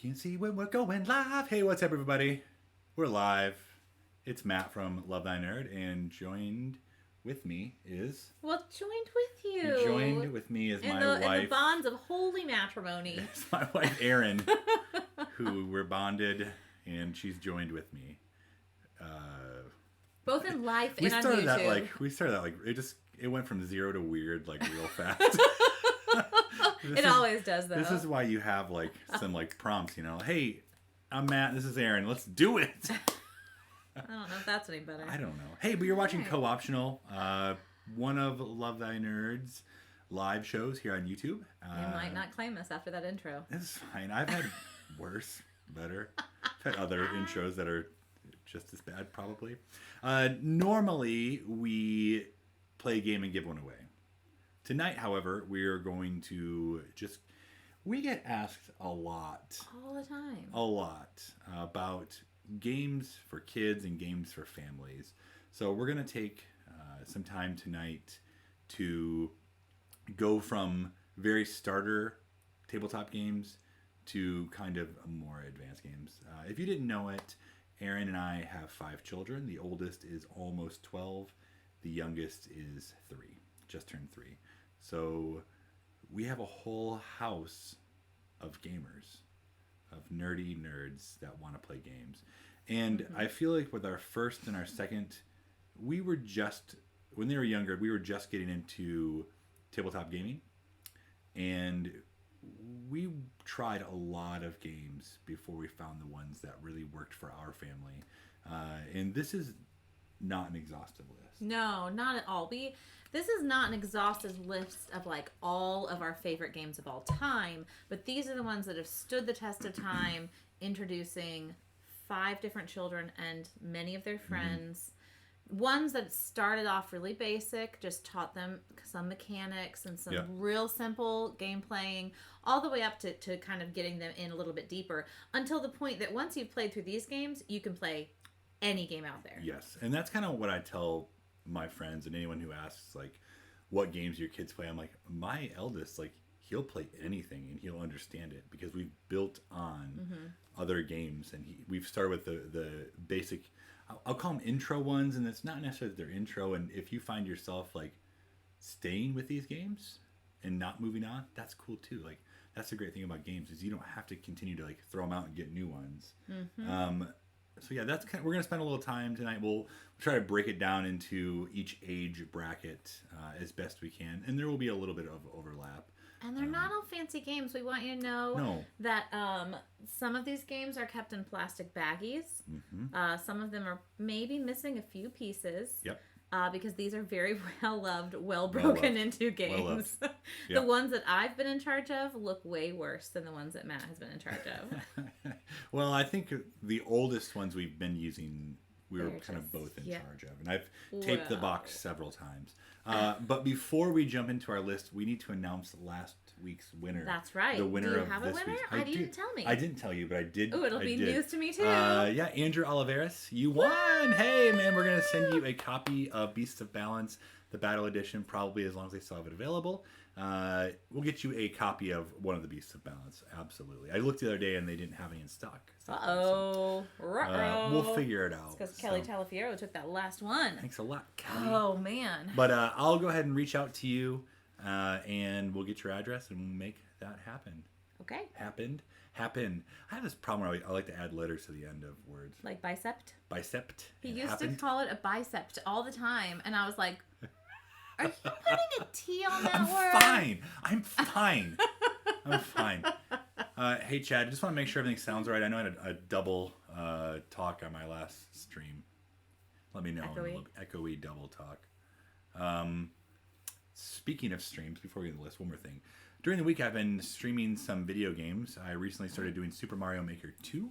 Can't see when we're going live. Hey, what's up, everybody? We're live. It's Matt from Love Thy Nerd, and joined with me is... Well, joined with you. Joined with me is my wife. In the bonds of holy matrimony. It's my wife, Erin, who we're bonded, and she's joined with me. Both in life and on YouTube. We started that like, it went from zero to weird, like, real fast. It always does, though. This is why you have, like, some, like, prompts, you know. Hey, I'm Matt, this is Erin, let's do it! I don't know if that's any better. I don't know. Hey, but you're watching Co-Optional, one of Love Thy Nerd's live shows here on YouTube. You might not claim us after that intro. It's fine. I've had worse, better. I've had other intros that are just as bad, probably. Normally, we play a game and give one away. Tonight, however, we are going to we get asked a lot. All the time. A lot about games for kids and games for families. So we're going to take some time tonight to go from very starter tabletop games to kind of more advanced games. If you didn't know it, Erin and I have 5 children. The oldest is almost 12. The youngest is 3, just turned 3. So we have a whole house of gamers, of nerdy nerds that want to play games. And I feel like with our first and our second, we were just, when they were younger, we were just getting into tabletop gaming. And we tried a lot of games before we found the ones that really worked for our family. And this is not an exhaustive list. No, not at all. This is not an exhaustive list of like all of our favorite games of all time, but these are the ones that have stood the test of time, introducing 5 different children and many of their friends. Ones that started off really basic, just taught them some mechanics and some real simple game playing, all the way up to kind of getting them in a little bit deeper, until the point that once you've played through these games, you can play any game out there. Yes, and that's kind of what I tell my friends and anyone who asks, like, what games your kids play. I'm like, my eldest, like, he'll play anything and he'll understand it because we've built on other games, and we've started with the basic, I'll call them intro ones, and it's not necessarily their intro. And if you find yourself like staying with these games and not moving on, that's cool too. Like, that's the great thing about games is you don't have to continue to like throw them out and get new ones. So yeah, that's we're gonna spend a little time tonight. We'll try to break it down into each age bracket as best we can, and there will be a little bit of overlap. And they're not all fancy games. We want you to know that some of these games are kept in plastic baggies. Some of them are maybe missing a few pieces. Yep. Because these are very well-loved, well-broken into games. The ones that I've been in charge of look way worse than the ones that Matt has been in charge of. Well, I think the oldest ones we've been using, we were kind of both in charge of. And I've taped the box several times. But before we jump into our list, we need to announce last week's winner. That's right. The winner Do you of have this a winner? week's. I didn't tell me. I didn't tell you, but I did. Ooh, it'll be news to me too. Yeah, Andrew Oliveras, you won. Woo! Hey, man, we're going to send you a copy of Beasts of Balance, the Battle Edition, probably as long as they still have it available. We'll get you a copy of one of the Beasts of Balance. Absolutely. I looked the other day and they didn't have any in stock. So, we'll figure it out. It's because Kelly Talafiero took that last one. Thanks a lot, Kelly. Oh, man. But I'll go ahead and reach out to you and we'll get your address and we'll make that happen. Okay. Happened. I have this problem where I like to add letters to the end of words. Like bicep? Bicep. He used to call it a bicep all the time. And I was like, are you putting a T on that word? I'm fine. Hey, Chad, I just want to make sure everything sounds right. I know I had a double talk on my last stream. Let me know. Echoey double talk. Speaking of streams, before we get to the list, one more thing. During the week, I've been streaming some video games. I recently started doing Super Mario Maker 2.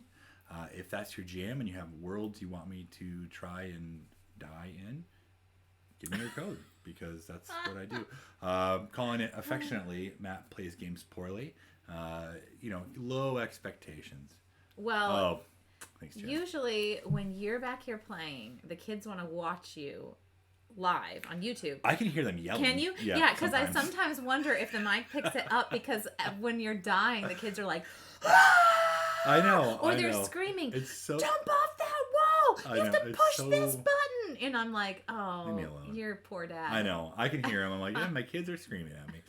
If that's your jam and you have worlds you want me to try and die in, give me your code, because that's what I do. Calling it affectionately, Matt plays games poorly. Low expectations. Well, thanks, Jeff. Usually when you're back here playing, the kids want to watch you live on YouTube. I can hear them yelling. Can you? Yeah, because I sometimes wonder if the mic picks it up, because when you're dying, the kids are like, I know. Or they're screaming, it's so... jump off that wall! You have to push so... this button! And I'm like, oh, leave me alone. You're poor dad. I know. I can hear them. I'm like, yeah, my kids are screaming at me.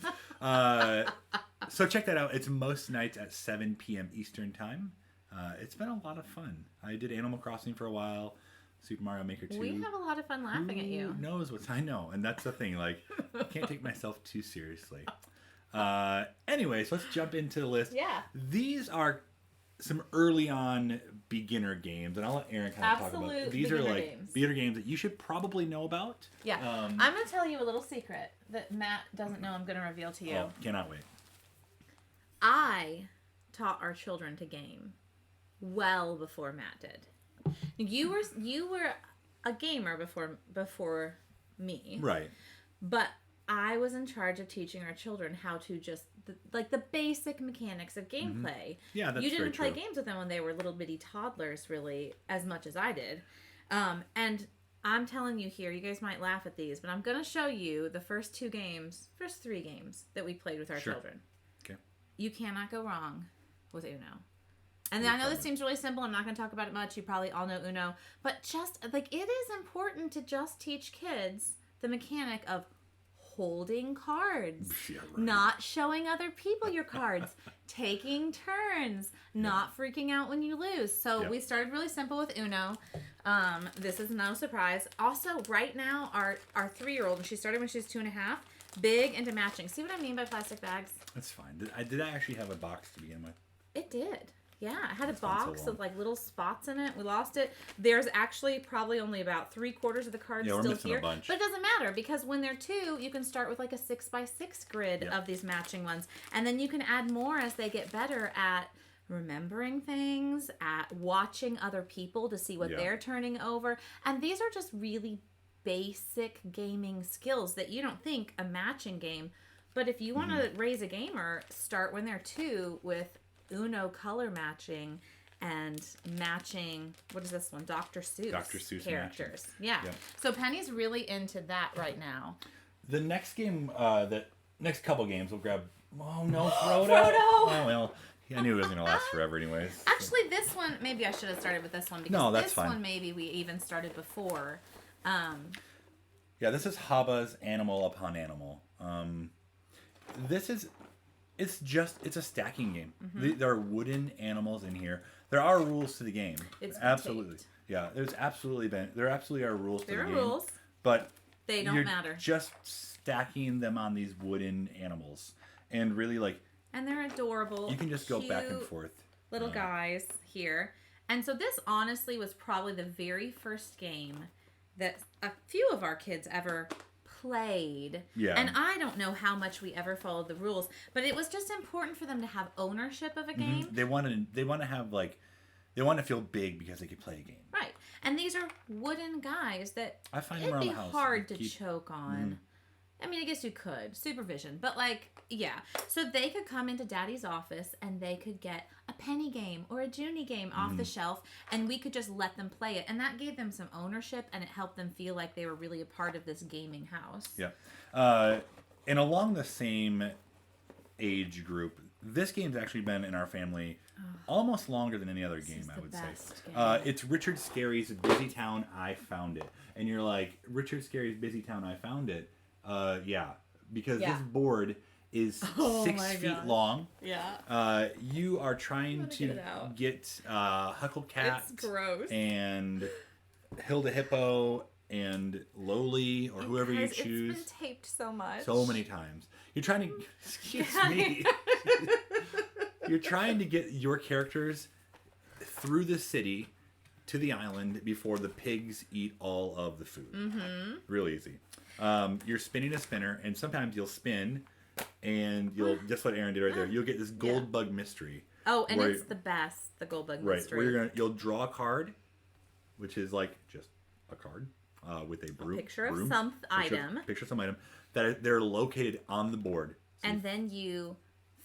So check that out. It's most nights at 7 p.m. Eastern Time. It's been a lot of fun. I did Animal Crossing for a while. Super Mario Maker 2. We have a lot of fun laughing at you. Who knows what's... I know. And that's the thing. Like, I can't take myself too seriously. Anyways, let's jump into the list. Yeah. These are some early on beginner games, and I'll let Erin kind of talk about it. These are like beginner games that you should probably know about. Yeah. I'm going to tell you a little secret that Matt doesn't know I'm going to reveal to you. Oh, cannot wait. I taught our children to game well before Matt did. You were a gamer before me. Right. But I was in charge of teaching our children how to just the basic mechanics of gameplay. Mm-hmm. Yeah, that's You didn't very play true. games with them when they were little bitty toddlers, really, as much as I did. And I'm telling you here, you guys might laugh at these, but I'm going to show you the first 3 games that we played with our children. Okay. You cannot go wrong with Uno. And I know this seems really simple. I'm not going to talk about it much. You probably all know Uno. But just, like, it is important to just teach kids the mechanic of holding cards, Yeah, right. not showing other people your cards, taking turns, not freaking out when you lose. So we started really simple with Uno. This is no surprise. Also, right now, our 3-year-old, and she started when she was 2.5, big into matching. See what I mean by plastic bags? That's fine. Did I actually have a box to begin with? It did. Yeah, it had That's a box with like little spots in it. We lost it. There's actually probably only about 3/4 of the cards we're still missing here. a bunch. But it doesn't matter, because when they're 2, you can start with like a 6x6 grid of these matching ones. And then you can add more as they get better at remembering things, at watching other people to see what they're turning over. And these are just really basic gaming skills that you don't think a matching game. But if you want to raise a gamer, start when they're 2 with Uno color matching and matching, what is this one? Dr. Seuss characters. Yeah. So Penny's really into that right now. The next game, the next couple games, we'll grab... Oh, no, Frodo! Frodo! Oh, well, I knew it was going to last forever anyways. Actually, this one, maybe I should have started with this one, because this one maybe we even started before. Yeah, this is Havas Animal Upon Animal. This is... It's a stacking game. There are wooden animals in here. There are rules to the game. It's absolutely. taped. Yeah, there absolutely are rules to the game. There are rules. But they don't matter. Just stacking them on these wooden animals. And really, like... And they're adorable. You can just go back and forth. Little guys here. And so this honestly was probably the very first game that a few of our kids ever played. Yeah. And I don't know how much we ever followed the rules, but it was just important for them to have ownership of a game. They want to have they want to feel big because they could play a game. Right. And these are wooden guys that I find it'd them around be the house. hard to choke on. I mean, I guess you could. Supervision. But, like, yeah. So they could come into Daddy's office and they could get a penny game or a Junie game off the shelf, and we could just let them play it. And that gave them some ownership, and it helped them feel like they were really a part of this gaming house. Yeah. And along the same age group, this game's actually been in our family almost longer than any other game, I would say. It's Richard Scarry's Busy Town, I Found It. And you're like, Richard Scarry's Busy Town, I Found It? Yeah. Because this board is 6 feet long. Yeah. You are trying to get Huckle Cat and Hilda Hippo and Loli or whoever you choose. It's been taped so much. So many times. You're trying to... Excuse me. You're trying to get your characters through the city to the island before the pigs eat all of the food. Real easy. You're spinning a spinner, and sometimes you'll spin, and you'll... Just what Erin did right there. You'll get this gold bug mystery. Oh, and it's the best, the gold bug mystery. Right, where you'll draw a card, which is like just a card with a broom. Picture of some item. Picture of some item that they're located on the board. So and then you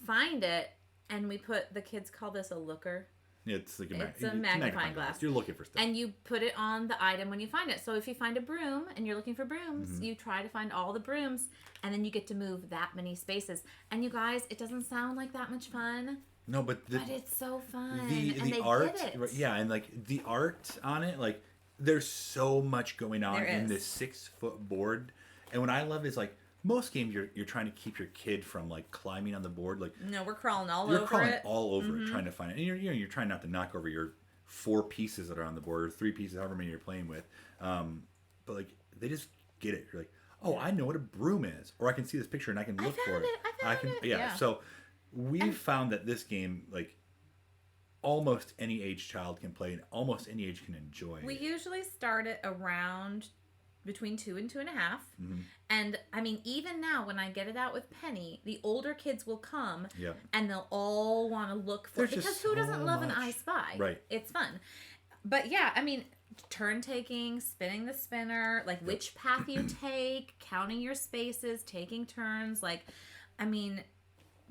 find it, and the kids call this a looker. It's like it's a magnifying glass. You're looking for stuff. And you put it on the item when you find it. So if you find a broom and you're looking for brooms, you try to find all the brooms, and then you get to move that many spaces. And you guys, it doesn't sound like that much fun. No, but it's so fun. The art, yeah, and like the art on it, like there's so much going on in this 6-foot board. And what I love is like most games you're trying to keep your kid from like climbing on the board. Like no, we're crawling all you're over crawling it. all over it trying to find it. And you're trying not to knock over your 4 pieces that are on the board or 3 pieces, however many you're playing with. But like they just get it. You're like, oh, I know what a broom is, or I can see this picture and I can look for it. I found it. Yeah. So we've found that this game, like almost any age child can play and almost any age can enjoy. We usually start it around between 2 and 2.5. And I mean, even now when I get it out with Penny, the older kids will come and they'll all want to look for it, because who doesn't love an I Spy? Right. It's fun. But yeah, I mean, turn taking, spinning the spinner, like which path you take, counting your spaces, taking turns, like, I mean,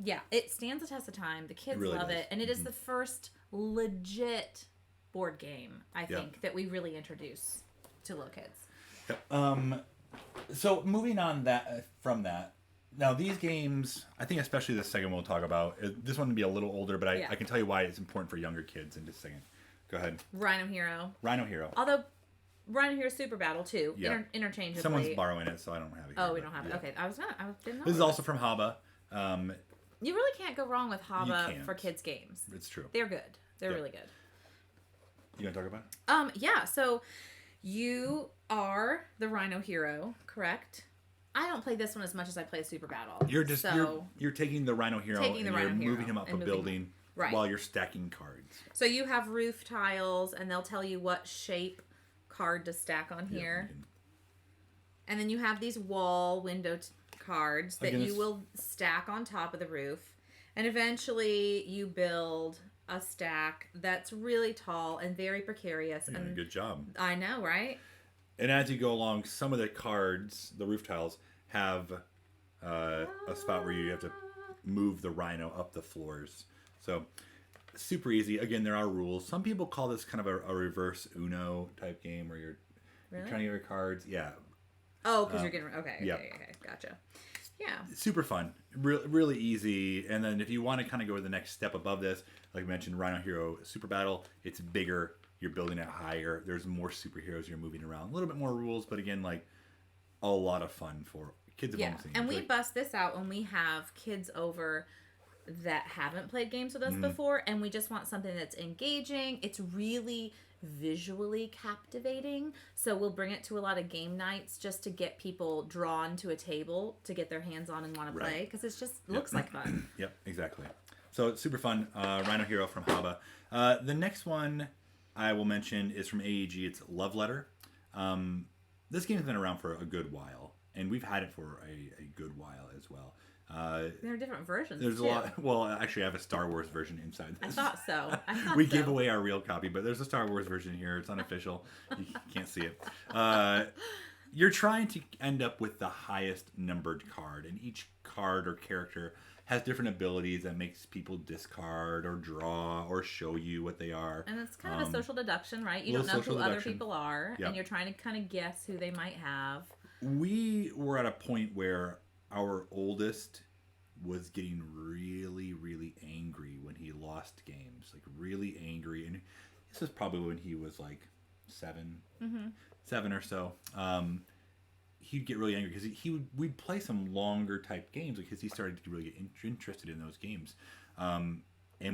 yeah, it stands the test of time. The kids love it. And it is the first legit board game, I think, that we really introduce to little kids. So moving on from that, now these games, I think especially the second we'll talk about, this one will be a little older, but I can tell you why it's important for younger kids in just a second. Go ahead. Rhino Hero. Although Rhino Hero Super Battle too, interchangeably. Someone's borrowing it, so I don't have it here. Oh, we don't have it. Okay, I didn't know. This is also from Hava. You really can't go wrong with Hava for kids games. It's true. They're good. They're really good. You want to talk about it? Yeah. So you are the Rhino Hero, correct? I don't play this one as much as I play Super Battle. You're just you're taking the Rhino Hero and you're moving him up a building while you're stacking cards. So you have roof tiles, and they'll tell you what shape card to stack on here. And then you have these wall window cards that you will stack on top of the roof. And eventually you build a stack that's really tall and very precarious. And good job. I know, right? And as you go along, some of the cards, the roof tiles, have a spot where you have to move the rhino up the floors. So super easy. Again, there are rules. Some people call this kind of a reverse Uno type game where you're trying to get your cards. Yeah. Oh, because you're getting... Okay, gotcha. Yeah. Super fun. Really easy. And then if you want to kind of go to the next step above this, like I mentioned, Rhino Hero Super Battle, it's bigger. You're building it higher. There's more superheroes you're moving around. A little bit more rules, but again, like a lot of fun for kids of almost any age. And we bust this out when we have kids over that haven't played games with us before, and we just want something that's engaging. It's really visually captivating, so we'll bring it to a lot of game nights just to get people drawn to a table to get their hands on and want to play, because it just looks like fun. Yep, exactly. So it's super fun. Rhino Hero from Hava. The next one I will mention is from AEG. It's Love Letter. This game has been around for a good while, and we've had it for a good while as well. There are different versions. There's a lot. Well, actually, I have a Star Wars version inside this. I thought so. We gave away our real copy, but there's a Star Wars version here. It's unofficial. You can't see it. You're trying to end up with the highest numbered card, and each card or character has different abilities that makes people discard or draw or show you what they are. And it's kind of a social deduction, right? You don't know who other people are, and you're trying to kind of guess who they might have. We were at a point where our oldest was getting really, really angry when he lost games. Like, really angry. And this was probably when he was, like, 7 or so. He'd get really angry because we'd play some longer type games because he started to really get interested in those games. And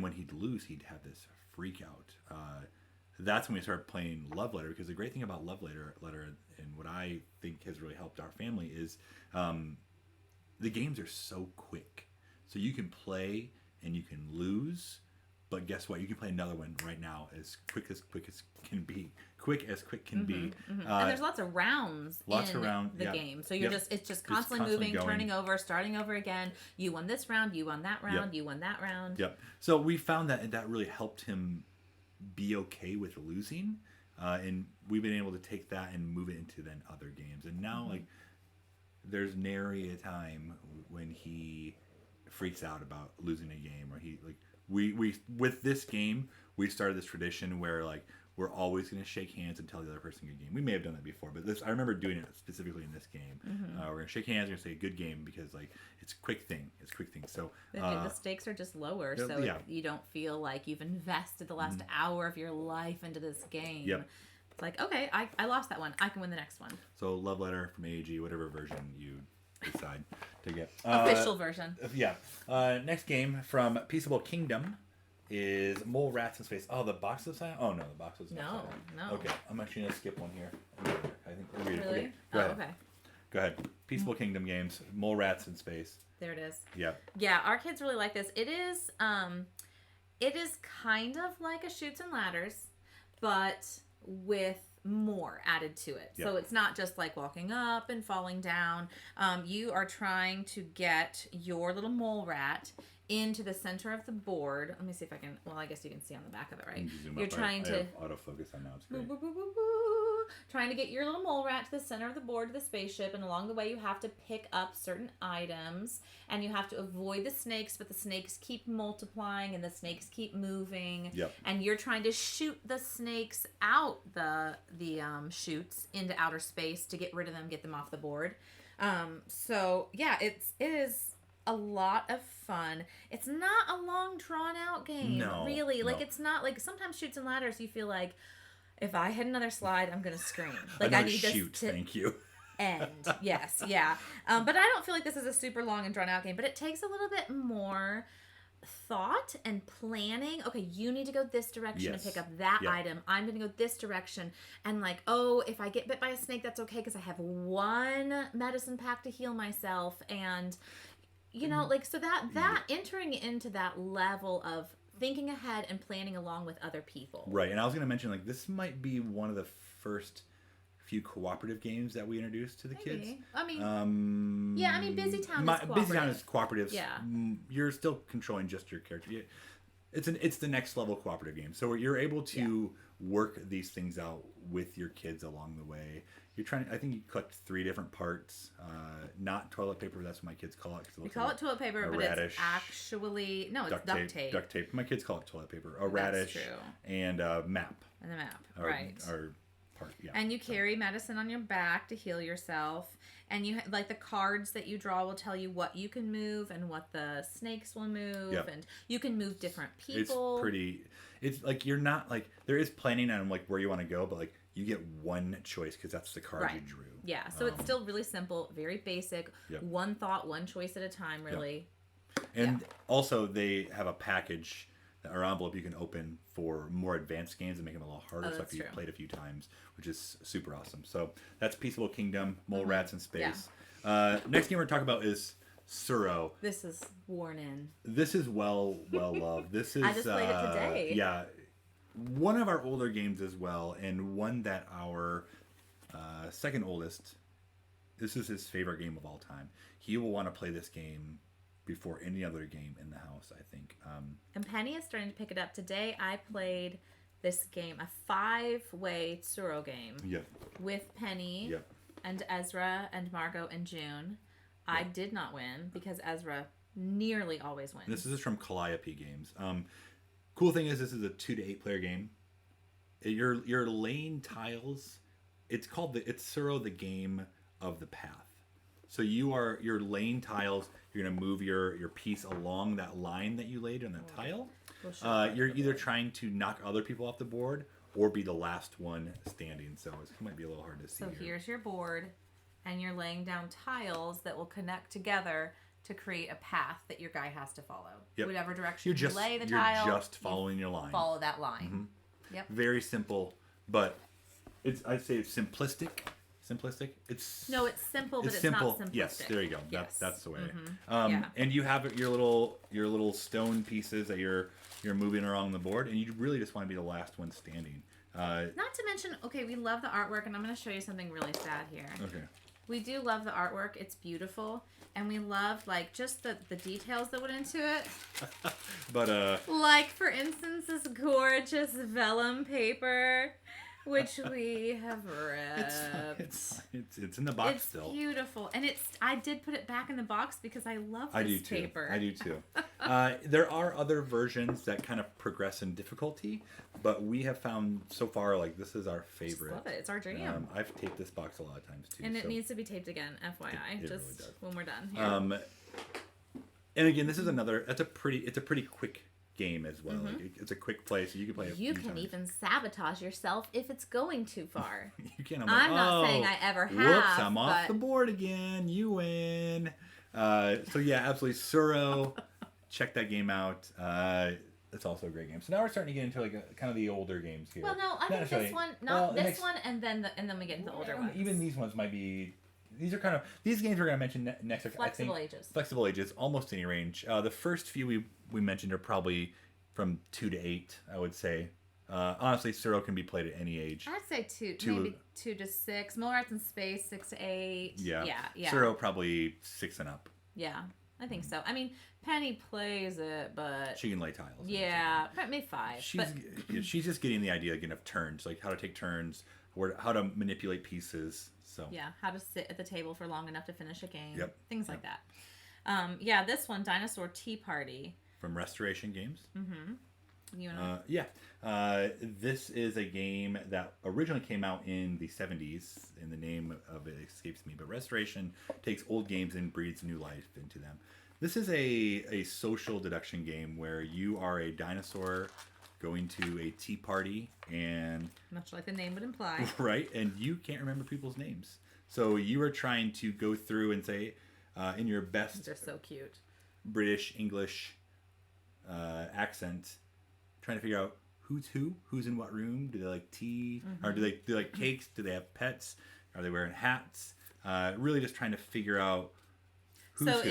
when he'd lose, he'd have this freak out. That's when we started playing Love Letter, because the great thing about Love Letter and what I think has really helped our family is the games are so quick. So you can play and you can lose, but guess what? You can play another one right now as quick as can be. Quick as quick can be. And there's lots of rounds in the game. So it's just constantly moving, going, turning over, starting over again. You won this round, you won that round, you won that round. Yep. So we found that really helped him be okay with losing. And we've been able to take that and move it into then other games. And now, like, there's nary a time when he freaks out about losing a game, or he, like, we with this game, we started this tradition where like we're always going to shake hands and tell the other person good game. We may have done that before, but I remember doing it specifically in this game. We're going to shake hands. We're going to say good game because like it's a quick thing. So the stakes are just lower, so you don't feel like you've invested the last hour of your life into this game. Yep. It's like, okay, I lost that one. I can win the next one. So love letter from AEG, whatever version you decide to get. Official version. Yeah. Next game from Peaceable Kingdom is Mole Rats in Space. Oh, the box is upside down? Oh, no, the box is upside down. No. Okay, I'm actually going to skip one here. I think we'll read it. Really? Okay, go ahead. Okay. Go ahead. Peaceable Kingdom games, Mole Rats in Space. There it is. Yep. Yeah, our kids really like this. It is kind of like a Chutes and Ladders, but with more added to it. Yep. So it's not just like walking up and falling down. You are trying to get your little mole rat into the center of the board. Let me see if I can. Well, I guess you can see on the back of it, right? You're trying to I have autofocus on now. It's great. Trying to get your little mole rat to the center of the board of the spaceship, and along the way you have to pick up certain items, and you have to avoid the snakes, but the snakes keep multiplying and the snakes keep moving. Yep. And you're trying to shoot the snakes out the chutes into outer space to get rid of them, get them off the board. So yeah, it is a lot of fun. It's not a long drawn out game, really. Like it's not like sometimes Chutes and Ladders you feel like if I hit another slide, I'm gonna scream. Like I need shoot, this to thank you. end. Yes, yeah. But I don't feel like this is a super long and drawn out game. But it takes a little bit more thought and planning. Okay, you need to go this direction to pick up that item. I'm gonna go this direction. And like, oh, if I get bit by a snake, that's okay because I have one medicine pack to heal myself. And you know, like so that entering into that level of thinking ahead and planning along with other people. Right, and I was going to mention, like, this might be one of the first few cooperative games that we introduced to the kids. I mean, Busy Town is cooperative. Busy Town is cooperative. Yeah. You're still controlling just your character. It's the next level cooperative game. So you're able to work these things out with your kids along the way. I think you collect 3 different parts. Not toilet paper, that's what my kids call it. We call it toilet paper, but radish, it's actually, no, it's duct tape. Duct tape. My kids call it toilet paper. A radish and a map. And a map, right. Or part, yeah. And you carry medicine on your back to heal yourself. And you like the cards that you draw will tell you what you can move and what the snakes will move. Yep. And you can move different people. It's like you're not like, there is planning on like where you want to go, but like you get one choice because that's the card you drew. Yeah, so it's still really simple, very basic. Yep. One thought, one choice at a time, really. Yep. And also they have a package or envelope you can open for more advanced games and make them a little harder. So if you've played a few times, which is super awesome. So that's Peaceable Kingdom, Mole Rats in Space. Yeah. Next game we're talking about is Suro. This is worn in. This is well loved. This is I just played it today. Yeah. One of our older games as well, and one that our second oldest, this is his favorite game of all time. He will want to play this game before any other game in the house, I think. And Penny is starting to pick it up. Today I played this game, a 5-way Tsuro game with Penny and Ezra and Margot and June. I did not win because Ezra nearly always wins. This is from Calliope Games. Cool thing is this is a 2 to 8 player game. Your lane tiles, it's Tsuro the game of the path. So your lane tiles, you're gonna move your piece along that line that you laid on the tile. You're either trying to knock other people off the board or be the last one standing. So it might be a little hard to see. So here's your board, and you're laying down tiles that will connect together to create a path that your guy has to follow. Yep. Whatever direction you lay the tile, you're just following your line. Follow that line. Mm-hmm. Yep. Very simple, but I'd say it's simplistic. Simplistic. It's simple, but it's simple. Not simplistic. Yes, there you go. Yes. That's the way. Mm-hmm. And you have your little stone pieces that you're moving along the board, and you really just want to be the last one standing. Not to mention, we love the artwork, and I'm going to show you something really sad here. Okay. We do love the artwork. It's beautiful. And we love, just the details that went into it. But, like, for instance, this gorgeous vellum paper which we have ripped. It's in the box It's still. beautiful, and I did put it back in the box because I love this paper. I do too. There are other versions that kind of progress in difficulty, but we have found so far like this is our favorite. Just love it. It's our jam. I've taped this box a lot of times too. And it needs to be taped again, FYI, It just really does. when we're done here. And again, this is another. It's a pretty quick game as well. Like, it's a quick play, so you can play it. You can even sabotage yourself if it's going too far. You can. I'm not saying I ever have. Whoops! I'm off the board again. You win. So yeah, absolutely, Suro. Check that game out. It's also a great game. So now we're starting to get into like kind of the older games here. Well, no, I think this one, one, and then we get into the older ones. Even these ones might be. These are kind of these games we're going to mention next. Flexible ages. Flexible ages, almost any range. The first few we mentioned are probably from 2 to 8, I would say. Honestly, Suro can be played at any age. I'd say maybe 2 to 6. Mole Rats in Space, 6 to 8. Yeah. Yeah. Suro probably 6 and up. Yeah, I think so. I mean, Penny plays it, but she can lay tiles. Yeah, maybe 5. She's just getting the idea again of turns, like how to take turns, or how to manipulate pieces. So yeah, how to sit at the table for long enough to finish a game. Yep. Things like that. Yeah, this one, Dinosaur Tea Party. From Restoration Games. Mm-hmm. You know. This is a game that originally came out in the 70s, and the name of it escapes me, but Restoration takes old games and breathes new life into them. This is a social deduction game where you are a dinosaur going to a tea party, and much like the name would imply, right? And you can't remember people's names, so you are trying to go through and say in your best they're so cute British English accent, trying to figure out who's in what room. Do they like tea, or do they like cakes? Do they have pets? Are they wearing hats? Really just trying to figure out who's who.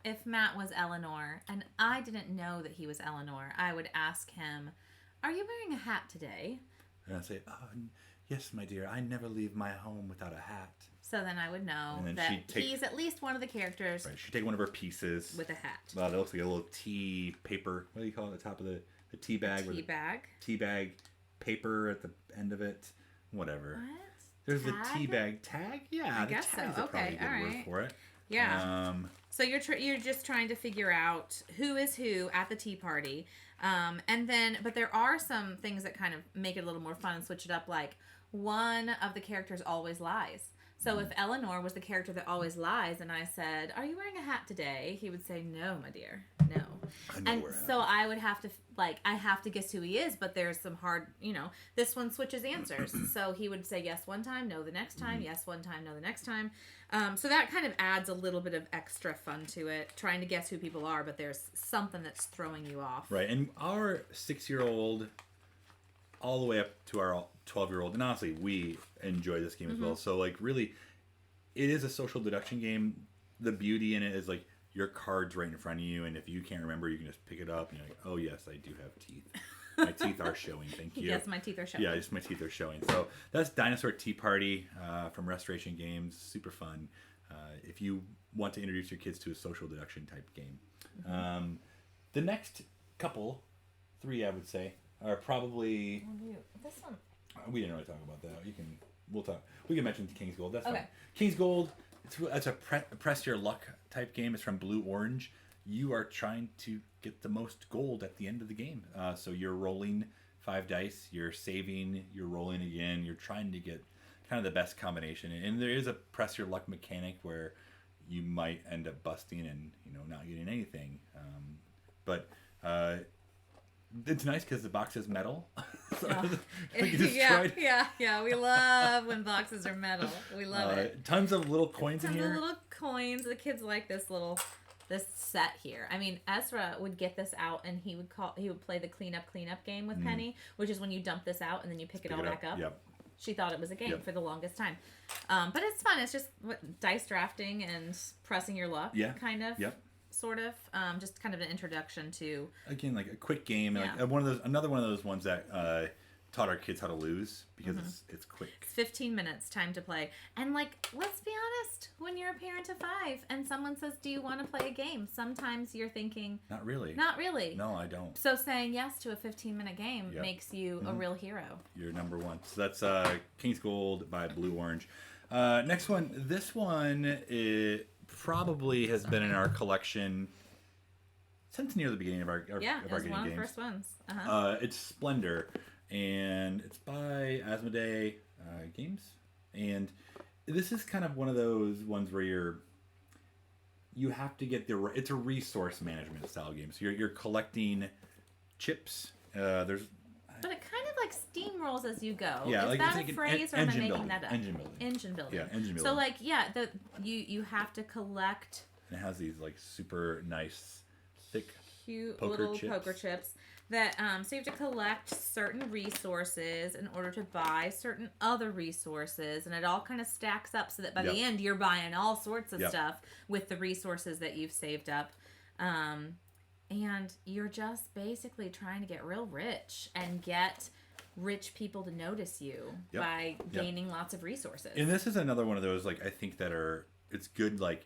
If Matt was Eleanor and I didn't know that he was Eleanor, I would ask him, "Are you wearing a hat today?" And I'd say, "Oh, yes, my dear. I never leave my home without a hat." So then I would know that he's at least one of the characters. Right. She'd take one of her pieces with a hat. That looks like a little tea paper. What do you call it? The top of the tea bag. Tea bag paper at the end of it. Whatever. What? There's the tea bag tag. Yeah, I guess so. Okay, all right. Word for it. Yeah. So you're just trying to figure out who is who at the tea party, and then but there are some things that kind of make it a little more fun and switch it up. Like one of the characters always lies. So if Eleanor was the character that always lies, and I said, "Are you wearing a hat today?" he would say, "No, my dear, no." And so I would have to I have to guess who he is, but there's some hard, this one switches answers. So he would say yes one time, no the next time, yes one time, no the next time. So that kind of adds a little bit of extra fun to it, trying to guess who people are, but there's something that's throwing you off. Right, and our 6-year-old all the way up to our 12-year-old, and honestly, we enjoy this game as well. So, really, it is a social deduction game. The beauty in it is, your card's right in front of you, and if you can't remember, you can just pick it up, and you're like, oh, yes, I do have teeth. My teeth are showing, thank you. Yes, my teeth are showing. Yeah, just my teeth are showing. So, that's Dinosaur Tea Party from Restoration Games. Super fun. If you want to introduce your kids to a social deduction type game. The next couple, 3, I would say, are probably... This one. We didn't really talk about that. We'll talk. We can mention King's Gold. That's okay. Fine. King's Gold. It's a press your luck type game. It's from Blue Orange. You are trying to get the most gold at the end of the game. So you're rolling 5 dice. You're saving. You're rolling again. You're trying to get kind of the best combination. And there is a press your luck mechanic where you might end up busting and not getting anything. But it's nice because the box is metal. Yeah. We love when boxes are metal. We love it. Tons of little coins in here. Tons of little coins. The kids like this set here. I mean, Ezra would get this out and he would play the cleanup game with Penny, which is when you dump this out and then you pick it all back up. Yep. She thought it was a game for the longest time. But it's fun. It's just dice drafting and pressing your luck, kind of. Yep. Sort of, just kind of an introduction to again, a quick game, another one of those ones that taught our kids how to lose because it's quick. It's 15 minutes time to play. And like, let's be honest, when you're a parent of 5 and someone says, do you want to play a game? Sometimes you're thinking, Not really. not really. No, I don't. So saying yes to a 15-minute game makes you a real hero. You're number one. So that's King's Gold by Blue Orange. Next one. This one probably has been in our collection since near the beginning of our It was one of the first ones. It's Splendor, and it's by Asmodee Games. And this is kind of one of those ones where you have to get it's a resource management style game. So you're collecting chips. But it kind of like steamrolls as you go. Yeah, is like that it's a phrase or am I making that up? Engine building. Engine building. Yeah, engine building. So like you have to collect. And it has these like super nice, thick, cute poker little chips. poker chips that so you have to collect certain resources in order to buy certain other resources, and it all kind of stacks up so that by the end you're buying all sorts of stuff with the resources that you've saved up, and you're just basically trying to get real rich and get rich people to notice you by gaining lots of resources. And this is another one of those, like, I think that it's good, like,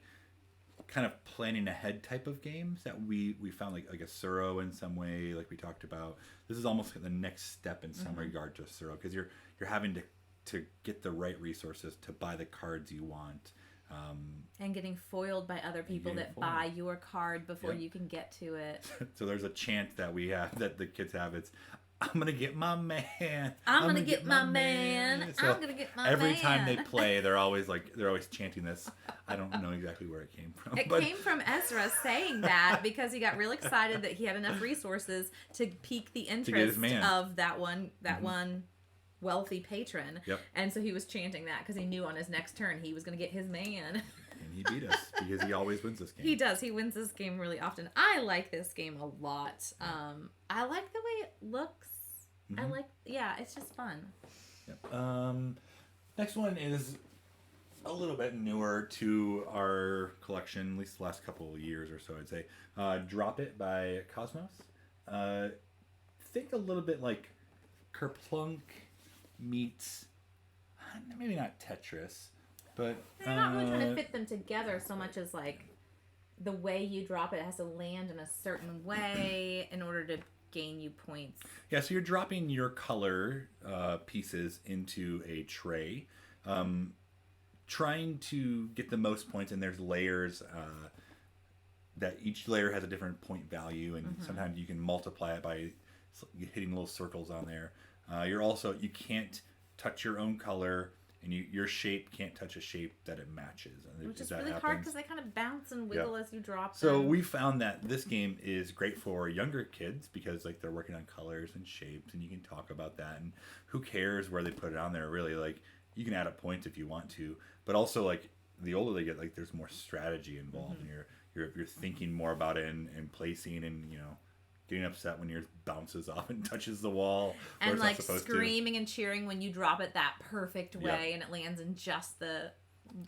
kind of planning ahead type of games that we found like a Suro in some way, like we talked about. This is almost the next step in some regard to Suro, because you're having to get the right resources to buy the cards you want, and getting foiled by other people that buy your card before you can get to it. So there's a chant that we have, that the kids have. It's, I'm gonna get my man. I'm gonna get my man. So I'm gonna get my every man. time they play, they're always chanting this. I don't know exactly where it came from. It came from Ezra saying that because he got real excited that he had enough resources to pique the interest of that one wealthy patron. Yep. And so he was chanting that because he knew on his next turn he was going to get his man. And he beat us because he always wins this game. He does. He wins this game really often. I like this game a lot. I like the way it looks. It's just fun. Yep. Next one is a little bit newer to our collection, at least the last couple of years or so, I'd say. Drop It by Cosmos. Think a little bit like Kerplunk meets, maybe not Tetris, but They're not really trying to fit them together so much as like the way you drop it has to land in a certain way in order to gain you points. Yeah, so you're dropping your color pieces into a tray, trying to get the most points, and there's layers that each layer has a different point value, and sometimes you can multiply it by hitting little circles on there. You can't touch your own color, and your shape can't touch a shape that it matches. Which is really hard because they kind of bounce and wiggle as you drop them. So we found that this game is great for younger kids because like they're working on colors and shapes, and you can talk about that, and who cares where they put it on there, really. Like, you can add up points if you want to, but also like the older they get, like there's more strategy involved, and you're thinking more about it and placing, and getting upset when yours bounces off and touches the wall. And like screaming and cheering when you drop it that perfect way and it lands in just the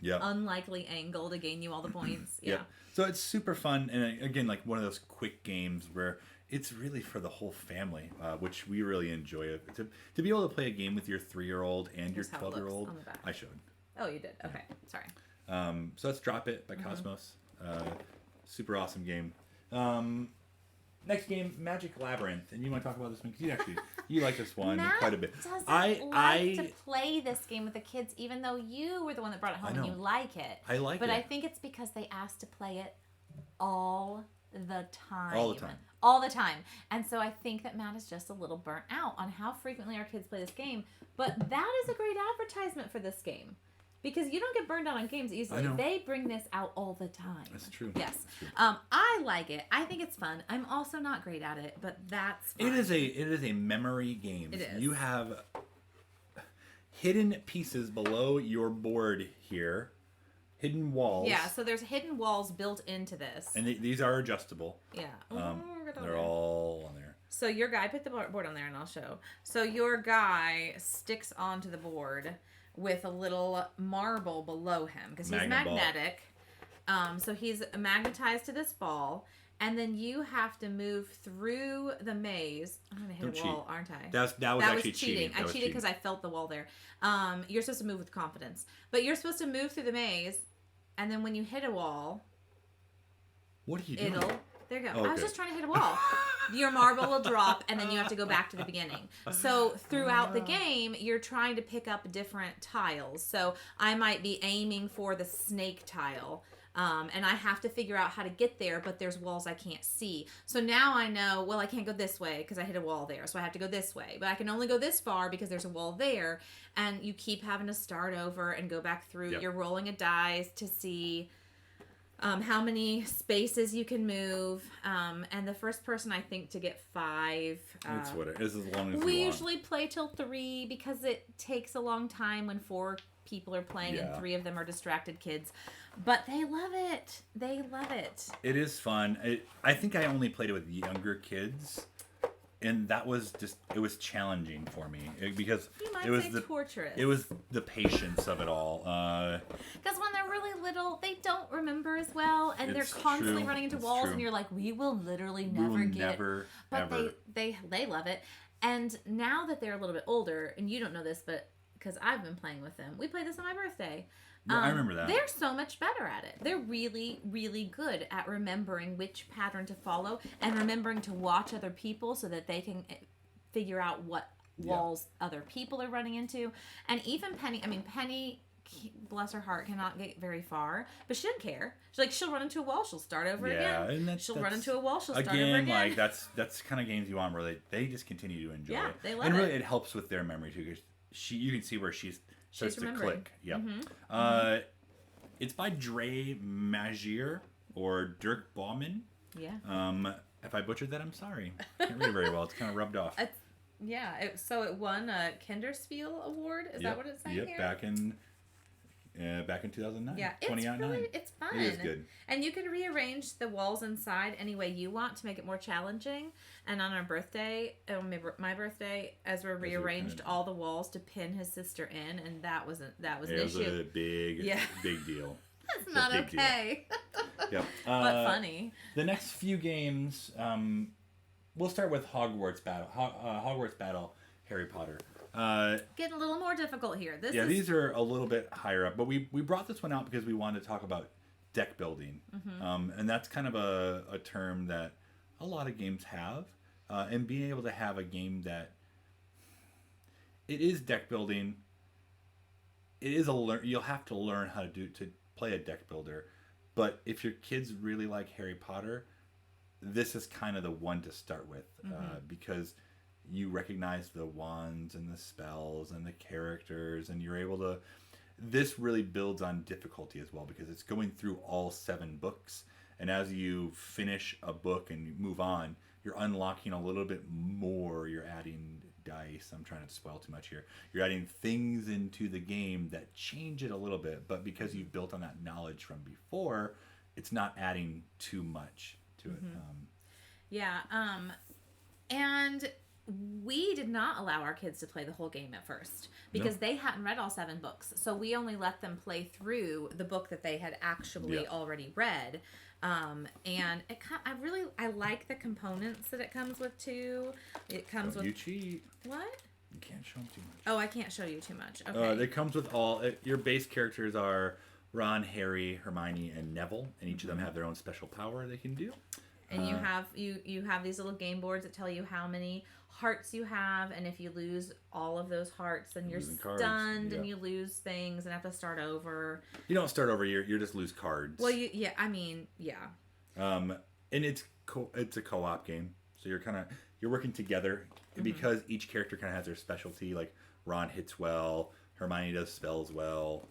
unlikely angle to gain you all the points. Yeah. So it's super fun. And again, like one of those quick games where it's really for the whole family, which we really enjoy. To be able to play a game with your 3-year-old and your 12-year-old. I showed. Oh, you did? Okay. Sorry. So let's Drop It by Cosmos. Super awesome game. Next game, Magic Labyrinth, and you want to talk about this one because you like this one quite a bit. I to play this game with the kids, even though you were the one that brought it home and you like it. I like it, but I think it's because they asked to play it all the time. All the time. And so I think that Matt is just a little burnt out on how frequently our kids play this game. But that is a great advertisement for this game. Because you don't get burned out on games easily. They bring this out all the time. That's true. Yes. I like it. I think it's fun. I'm also not great at it, but that's fun. It is a memory game. It is. You have hidden pieces below your board here. Hidden walls. Yeah, so there's hidden walls built into this. And these are adjustable. Yeah. They're all on there. So your guy, put the board on there and I'll show. So your guy sticks onto the board with a little marble below him because he's magnetic. So he's magnetized to this ball, and then you have to move through the maze. I'm gonna hit Don't a wall, cheat. aren't I? That was actually cheating. I cheated because I felt the wall there. You're supposed to move with confidence, but you're supposed to move through the maze, and then when you hit a wall, what are you doing? There you go. Oh, I was just trying to hit a wall. Your marble will drop, and then you have to go back to the beginning. So throughout the game, you're trying to pick up different tiles. So I might be aiming for the snake tile, and I have to figure out how to get there, but there's walls I can't see. So now I know, well, I can't go this way because I hit a wall there, so I have to go this way. But I can only go this far because there's a wall there, and you keep having to start over and go back through. Yep. You're rolling a dice to see how many spaces you can move, and the first person I think to get 5. It's what it is, as long as we usually play till 3 because it takes a long time when 4 people are playing and 3 of them are distracted kids. But they love it. They love it. It is fun. I think I only played it with younger kids, and that was just, it was challenging for me because You might it was say torturous. It was the patience of it all. Because when they're really little, they don't remember as well, and they're It's constantly true. running into It's walls, true. and you're like, we will literally We never will get. never, But ever. they love it. And now that they're a little bit older, and you don't know this, but because I've been playing with them, we played this on my birthday. Yeah, I remember that. They're so much better at it. They're really, really good at remembering which pattern to follow and remembering to watch other people so that they can figure out what walls other people are running into. And even Penny, bless her heart, cannot get very far, but she doesn't care. She'll run into a wall, she'll start over again. And She'll run into a wall, she'll start over again. again. Like that's kind of games you want where they just continue to enjoy it. They love and really it. it helps with their memory too, because you can see where she's starts to remembering. click. Yep. Mm-hmm. It's by Dre Magier or Dirk Bauman. Yeah. If I butchered that, I'm sorry. Can't read it very well. It's kind of rubbed off. So it won a Kinderspiel Award. Is that what it's saying here? Back in 2009. Yeah, it's 2009. really, it's fun. It is good. And you can rearrange the walls inside any way you want to make it more challenging. And on our birthday, my birthday, Ezra rearranged all the walls to pin his sister in, and that was an issue. It was a big deal. That's not okay. Yep. But funny. The next few games, we'll start with Hogwarts Battle. Hogwarts Battle, Harry Potter. Getting a little more difficult here. These are a little bit higher up, but we brought this one out because we wanted to talk about deck building, and that's kind of a term that a lot of games have, and being able to have a game that it is deck building. It is you'll have to learn how to play a deck builder, but if your kids really like Harry Potter, this is kind of the one to start with, because you recognize the wands and the spells and the characters, and you're able to. This really builds on difficulty as well because it's going through all 7 books, and as you finish a book and you move on, you're unlocking a little bit more. You're adding dice. I'm trying to spoil too much here. You're adding things into the game that change it a little bit, but because you've built on that knowledge from before, it's not adding too much to it. And we did not allow our kids to play the whole game at first because they hadn't read all 7 books. So we only let them play through the book that they had actually already read. And I like the components that it comes with too. It comes with. You cheat. What? You can't show them too much. Oh, I can't show you too much. Okay. It comes with your base characters are Ron, Harry, Hermione, and Neville, and each of them have their own special power they can do. And you have these little game boards that tell you how many hearts you have, and if you lose all of those hearts, then you're stunned and you lose things and have to start over. You don't start over. You just lose cards. Well, And it's a co-op game, so you're working together because each character kind of has their specialty. Like Ron hits well, Hermione does spells well.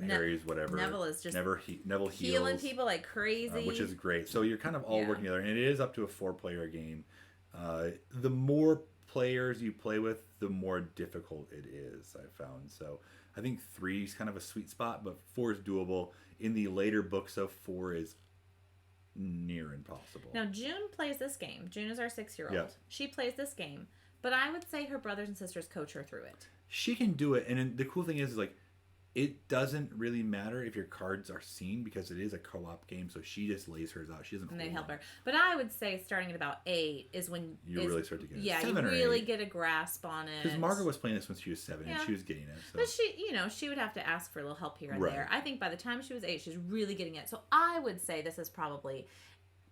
Harry's whatever. Neville is just Neville heals, healing people like crazy, which is great. So you're kind of all working together, and it is up to a 4-player game. The more players you play with, the more difficult it is, I've found. So I think 3 is kind of a sweet spot, but 4 is doable. In the later books, 4 is near impossible. Now June plays this game. June is our 6-year-old. Yes. She plays this game, but I would say her brothers and sisters coach her through it. She can do it, and the cool thing is like it doesn't really matter if your cards are seen because it is a co-op game. So she just lays hers out. She doesn't. And they hold help them. her. But I would say starting at about 8 is when You really start to get it. Yeah, 7 you or really 8. get a grasp on it. Because Margaret was playing this when she was 7 and Yeah. she was getting it. So. But she would have to ask for a little help here and Right. there. I think by the time she was 8, she's really getting it. So I would say this is probably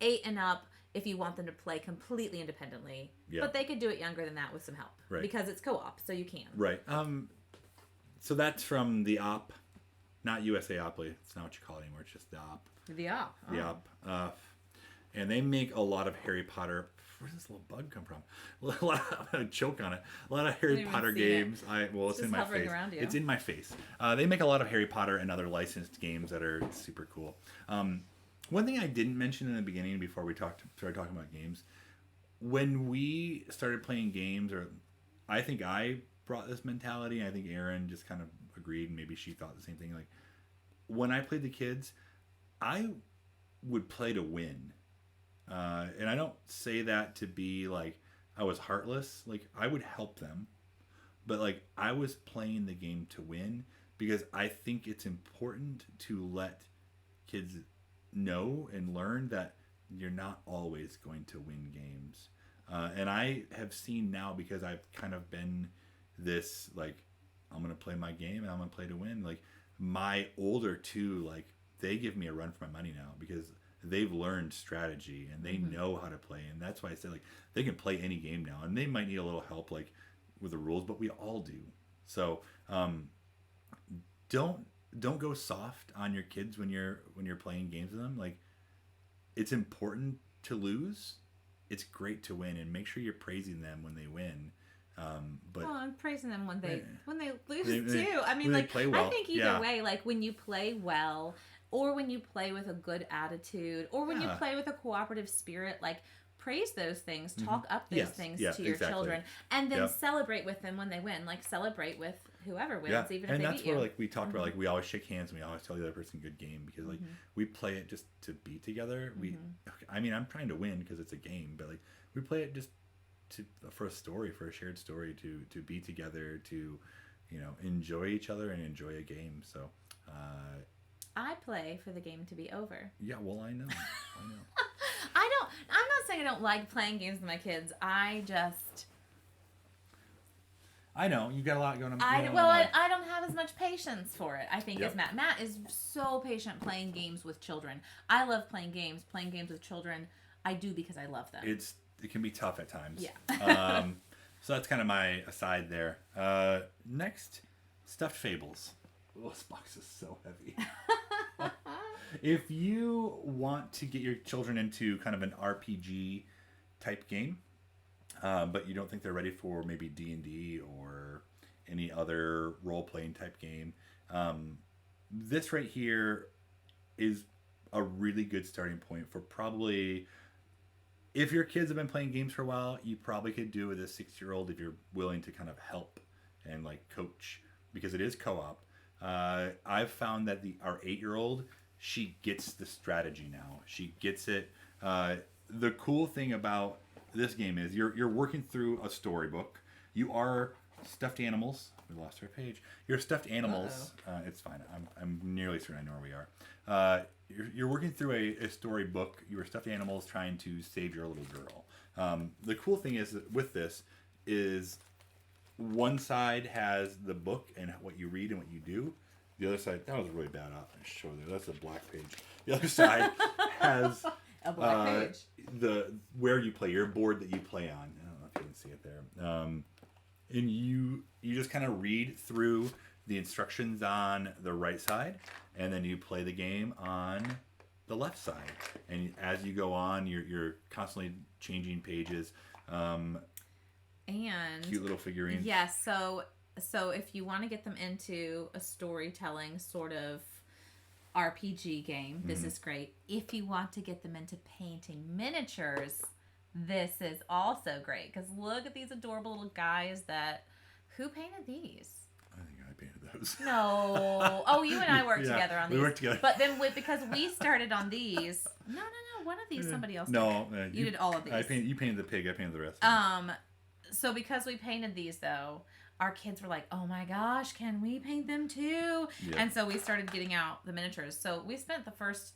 8 and up if you want them to play completely independently. Yeah. But they could do it younger than that with some help. Right. Because it's co-op, so you can. Right. So that's from the op, not USAopoly. It's not what you call it anymore. It's just the op. The op. The op. And they make a lot of Harry Potter. Where's this little bug come from? A lot of, I'm gonna choke on it. A lot of Harry even Potter see games. it. It's in just my hovering face. around you. It's in my face. They make a lot of Harry Potter and other licensed games that are super cool. One thing I didn't mention in the beginning before we started talking about games, when we started playing games, or I think I brought this mentality. I think Erin just kind of agreed, and maybe she thought the same thing. Like when I played the kids, I would play to win. And I don't say that to be like I was heartless. Like I would help them, but like I was playing the game to win because I think it's important to let kids know and learn that you're not always going to win games. And I have seen now, because I've kind of been this like I'm gonna play my game and I'm gonna play to win. Like my older two, like they give me a run for my money now because they've learned strategy and they know how to play, and that's why I said like they can play any game now, and they might need a little help like with the rules, but we all do. So don't go soft on your kids when you're playing games with them. Like it's important to lose. It's great to win, and make sure you're praising them when they win. But well, I'm praising them when they lose they- too. I mean, when they like play well. I think either Yeah. way, like when you play well, or when you play with a good attitude, or when you Yeah. play with a cooperative spirit, like praise those things, talk up those Yes. things Yeah, to your exactly. children, and then Yep. celebrate with them when they win. Like celebrate with whoever wins, Yeah, even if and they that's beat where you. like we talked about, like we always shake hands and we always tell the other person good game, because like we play it just to be together. I mean, I'm trying to win because it's a game, but like we play it just for a shared story, to be together, to enjoy each other and enjoy a game. So I play for the game to be over. yeah, well, I know. I'm not saying I don't like playing games with my kids. I know you got a lot going on. I don't have as much patience for it, I think, as Matt. Matt is so patient playing games with children. I love playing games with children. I do because I love them. It can be tough at times. Yeah. So that's kind of my aside there. Next, stuffed Fables. Oh, this box is so heavy. If you want to get your children into kind of an RPG type game, but you don't think they're ready for maybe D&D or any other role-playing type game, this right here is a really good starting point for probably... If your kids have been playing games for a while, you probably could do it with a 6-year-old if you're willing to kind of help and like coach, because it is co-op. I've found that our 8-year-old, she gets the strategy now. She gets it. The cool thing about this game is you're working through a storybook. You are stuffed animals. We lost our page. You're stuffed animals. It's fine. I'm nearly certain I know where we are. You're working through a storybook. You are stuffed animals trying to save your little girl. The cool thing is that with this is one side has the book and what you read and what you do. The other side, that was a really bad show there. That's a black page. The other side has A black page. Where you play, your board that you play on. I don't know if you can see it there. And you just kind of read through the instructions on the right side, and then you play the game on the left side. And as you go on, you're constantly changing pages. And Cute little figurines. yes, so if you want to get them into a storytelling sort of RPG game, this is great. If you want to get them into painting miniatures, this is also great, because look at these adorable little guys who painted these? I think I painted those. No. Oh, you and I worked Yeah, together on we these. worked together. But then because we started on these. No. One of these somebody else did. No, You did all of these. You painted the pig. I painted the rest. So because we painted these though, our kids were like, "Oh my gosh, can we paint them too?" Yeah. And so we started getting out the miniatures. So we spent the first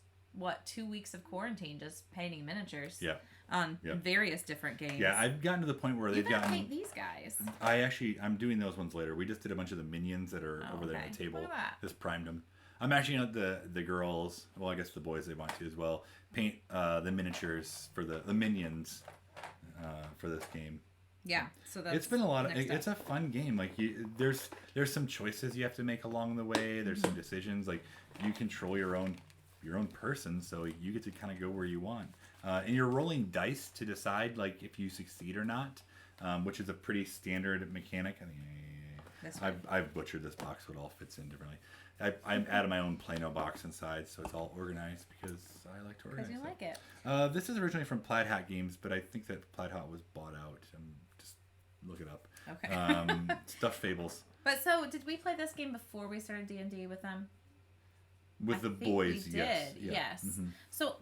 2 weeks of quarantine just painting miniatures. Yeah. On various different games. Yeah, I've gotten to the point where you they've gotten. Paint these guys. I'm doing those ones later. We just did a bunch of the minions that are over there on the table. Look at that. Just primed them. I'm actually gonna the girls. Well, I guess the boys they want to as well. Paint the miniatures for the minions for this game. Yeah, so that's it's been a lot of. It's a fun game. Like there's some choices you have to make along the way. There's some decisions. Like you control your own person, so you get to kind of go where you want. And you're rolling dice to decide like if you succeed or not, which is a pretty standard mechanic. I've butchered this box so it all fits in differently. I'm added my own Plano box inside, so it's all organized because I like to organize. Because you like it. This is originally from Plaid Hat Games, but I think that Plaid Hat was bought out. Just look it up. Okay. Stuffed Fables. But so, did we play this game before we started D&D with them? With the boys, yes. Yes. Mm-hmm. So,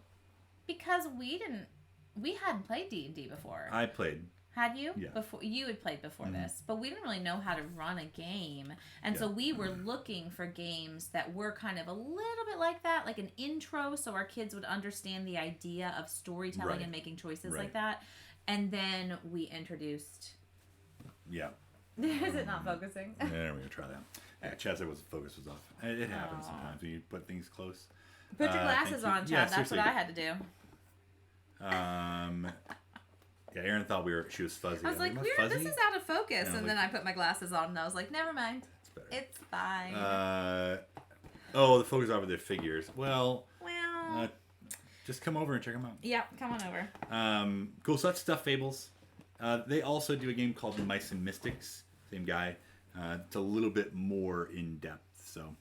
because we hadn't played D&D before. I played. Had you? Yeah. Before you had played before this, but we didn't really know how to run a game, and so we were looking for games that were kind of a little bit like that, like an intro, so our kids would understand the idea of storytelling and making choices like that. And then we introduced. Yeah. Is it not focusing? Yeah, we're gonna try that. Yeah, Chad said focus was off. It happens sometimes when you put things close. Put your glasses on, Chad. Yeah, that's what I had to do. Yeah, Erin thought she was fuzzy. I was like, weird, fuzzy? this is out of focus. And then I put my glasses on and I was like, never mind. It's fine. The focus over their figures. Well, just come over and check them out. Yep, come on over. Cool, so that's Stuffed Fables. They also do a game called Mice and Mystics. Same guy. It's a little bit more in depth. So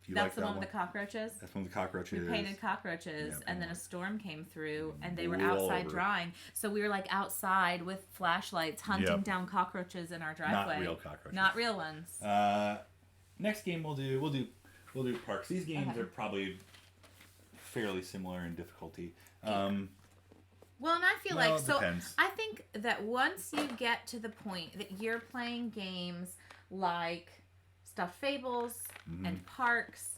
if you that's like the that one with the cockroaches? That's one with the cockroaches. We painted cockroaches, and then a storm came through, and they were Blew all outside over. drying. So we were like outside with flashlights hunting down cockroaches in our driveway. Not real cockroaches. Not real ones. Next game we'll do parks. These games are probably fairly similar in difficulty. Well, and I feel well, like, so depends. I think that once you get to the point that you're playing games like Stuffed Fables and Parks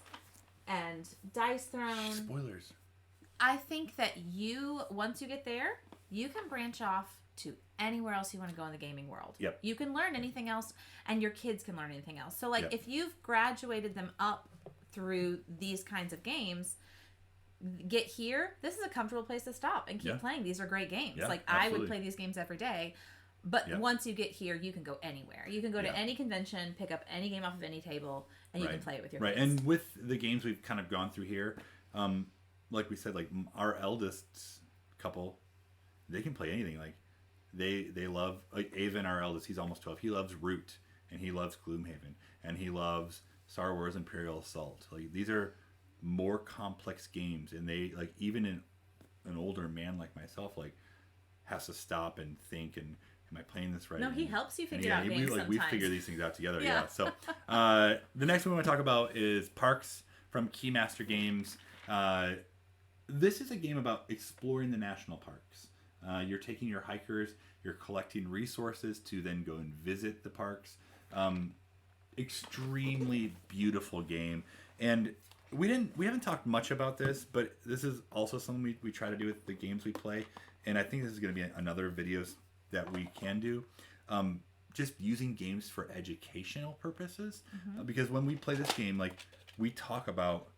and Dice Throne. Spoilers. I think that once you get there, you can branch off to anywhere else you want to go in the gaming world. Yep. You can learn anything else, and your kids can learn anything else. So, like, if you've graduated them up through these kinds of games, get here, this is a comfortable place to stop and keep playing. These are great games. Yeah, like, absolutely. I would play these games every day. But once you get here, you can go anywhere. You can go to any convention, pick up any game off of any table, and you can play it with your kids. And with the games we've kind of gone through here, like we said, like our eldest couple, they can play anything. Like they love, like Avon, our eldest, he's almost 12. He loves Root, and he loves Gloomhaven, and he loves Star Wars Imperial Assault. Like these are more complex games, and they like even an older man like myself like has to stop and think and. Am I playing this right? No, he helps you figure out games sometimes. We figure these things out together. Yeah. So the next one we want to talk about is Parks from Keymaster Games. This is a game about exploring the national parks. You're taking your hikers, you're collecting resources to then go and visit the parks. Extremely beautiful game. And we haven't talked much about this, but this is also something we try to do with the games we play. And I think this is going to be another video that we can do, just using games for educational purposes, because when we play this game, like we talk about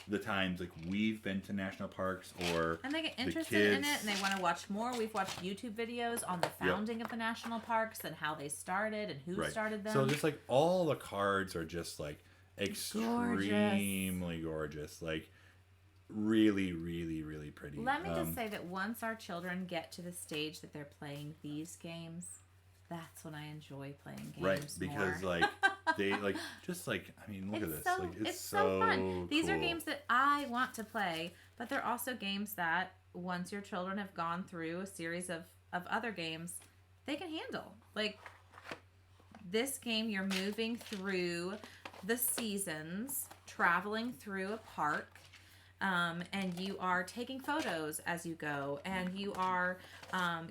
the times like we've been to national parks and they get interested in it and they want to watch more. We've watched YouTube videos on the founding of the national parks and how they started and who started them. So just like all the cards are just like extremely gorgeous. Like really, really, really pretty. Let me just say that once our children get to the stage that they're playing these games, that's when I enjoy playing games right, because more. Like they like just like I mean look at this. Like it's so fun. Cool. These are games that I want to play, but they're also games that once your children have gone through a series of other games, they can handle. Like this game, you're moving through the seasons, traveling through a park. and you are taking photos as you go, and you are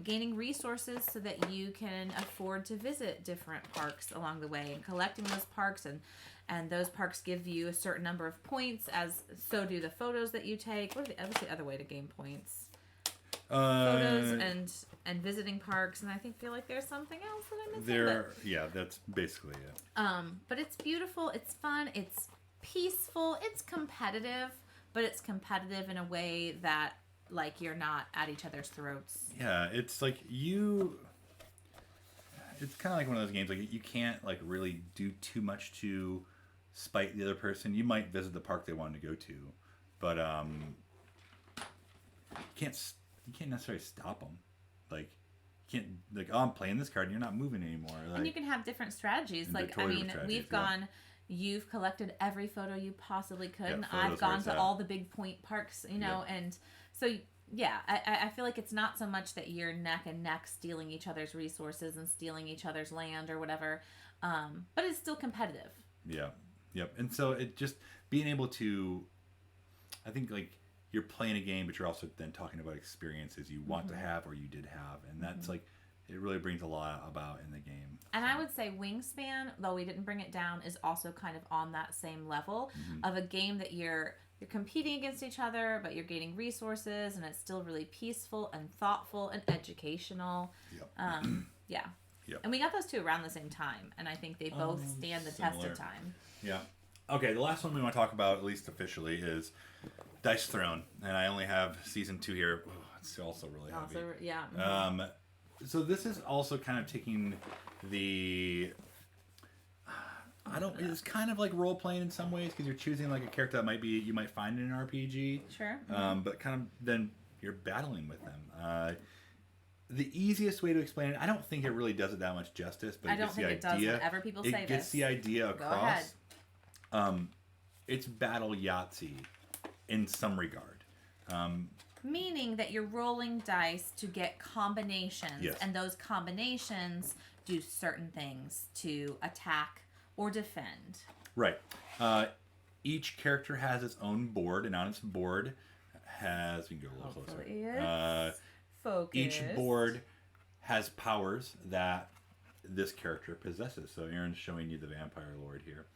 gaining resources so that you can afford to visit different parks along the way, and collecting those parks, and those parks give you a certain number of points, as so do the photos that you take. What's the other way to gain points? Photos and visiting parks, and I feel like there's something else that I'm missing. Yeah, that's basically it. But it's beautiful, it's fun, it's peaceful, it's competitive, but it's competitive in a way that like you're not at each other's throats. Yeah, it's like it's kind of like one of those games like you can't like really do too much to spite the other person. You might visit the park they wanted to go to, but you can't necessarily stop them. Like you can't like, oh, I'm playing this card and you're not moving anymore. Like, and you can have different strategies. Like we've gone. You've collected every photo you possibly could, and I've gone to all the big point parks, and so yeah, I feel like it's not so much that you're neck and neck stealing each other's resources and stealing each other's land or whatever, but it's still competitive. Yeah, yep. And so it just being able to, I think like you're playing a game, but you're also then talking about experiences you want to have or you did have, and that's like it really brings a lot about in the game. And I would say Wingspan, though we didn't bring it down, is also kind of on that same level of a game that you're competing against each other, but you're gaining resources, and it's still really peaceful and thoughtful and educational. Yep. Yeah. Yep. And we got those two around the same time, and I think they both stand the test of time. Yeah. Okay, the last one we want to talk about, at least officially, is Dice Throne. And I only have season 2 here. Oh, it's also really heavy. Yeah. So this is also kind of taking the... It's kind of like role playing in some ways, because you're choosing like a character that you might find in an RPG. Sure. But kind of then you're battling with them. The easiest way to explain it, I don't think it really does it that much justice, but it gets the idea. I don't think it does whenever people say this. It gets the idea across. Go ahead. It's battle Yahtzee in some regard. Meaning that you're rolling dice to get combinations, and those combinations do certain things to attack or defend. Right. Each character has its own board, and on its board has... You can go a little closer. Focus. Each board has powers that this character possesses. So Erin's showing you the Vampire Lord here.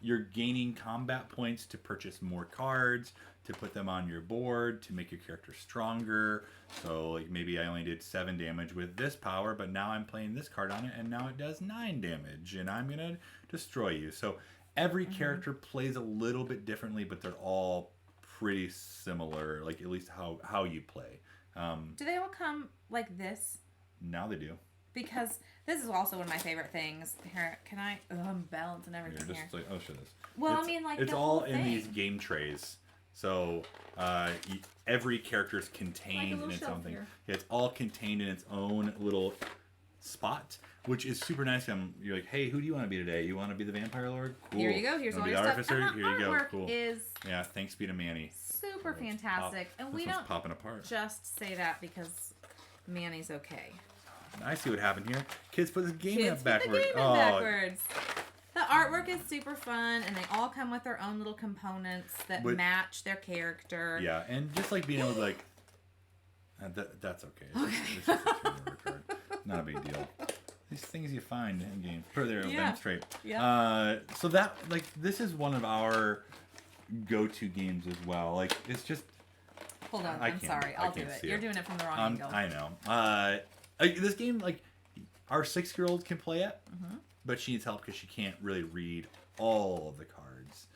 You're gaining combat points to purchase more cards, to put them on your board, to make your character stronger. So like maybe I only did 7 damage with this power, but now I'm playing this card on it, and now it does 9 damage, and I'm going to destroy you. So every character plays a little bit differently, but they're all pretty similar, like at least how you play. Do they all come like this? Now they do. Because this is also one of my favorite things. Here, can I? I'm balancing everything here. Like, oh, shit. Well, I mean, like it's the all whole in thing. these game trays. So every character is contained in its own thing. Yeah, it's all contained in its own little spot, which is super nice. You're like, hey, who do you want to be today? You want to be the Vampire Lord? Cool. Here you go. Here's all your stuff. Officer? And the Here you go. artwork Cool. is thanks be to Manny. super fantastic, and we don't popping apart. Just say that because Manny's okay. I see what happened here. Kids put this game up backwards. The game backwards. The artwork is super fun, and they all come with their own little components that match their character. Yeah, and just like being able to like, that's okay. It's just a turnover card. Not a big deal. These things you find in games. Put it there, them straight. Yeah. So that like this is one of our go-to games as well. Like it's just. Hold on, I'm sorry. I'll do it. You're doing it from the wrong angle. I know. This game, like, our 6-year-old can play it, but she needs help because she can't really read all of the cards.